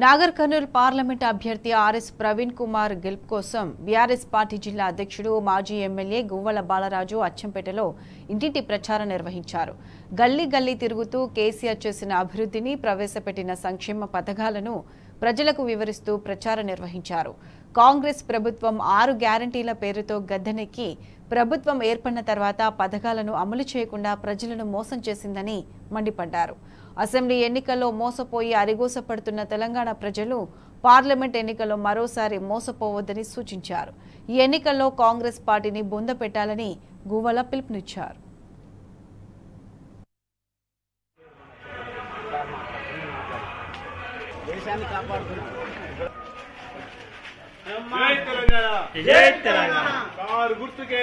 Nagar Kurnool parliament అభ్యర్థి RS Praveen Kumar గెలుపు కోసం బీఆర్ఎస్ పార్టీ జిల్లా అధ్యక్షుడు మాజీ ఎమ్మెల్యే గువ్వల బాలరాజు అచ్చంపేటలో ఇంటింటి ప్రచారం నిర్వహించారు. గల్లీ గల్లీ తిరుగుతూ కేసీఆర్ చేసిన అభివృద్ధిని, ప్రవేశపెట్టిన సంక్షేమ పథకాలను ప్రజలకు వివరిస్తూ ప్రచారం నిర్వహించారు. కాంగ్రెస్ ప్రభుత్వం 6 గ్యారంటీల పేరుతో గద్దెనెక్కి ప్రభుత్వం ఏర్పడిన తర్వాత పథకాలను అమలు చేయకుండా ప్రజలను మోసం చేసిందని మండిపడ్డారు. అసెంబ్లీ ఎన్నికల్లో మోసపోయి అరిగోసపడుతున్న తెలంగాణ ప్రజలు పార్లమెంట్ ఎన్నికల్లో మరోసారి మోసపోవద్దని సూచించారు. ఈ ఎన్నికల్లో కాంగ్రెస్ పార్టీని బొంద పెట్టాలని గువ్వల పిలుపునిచ్చారు. జై తెలంగాణ, జై తెలంగాణ. కారు గుర్తుకే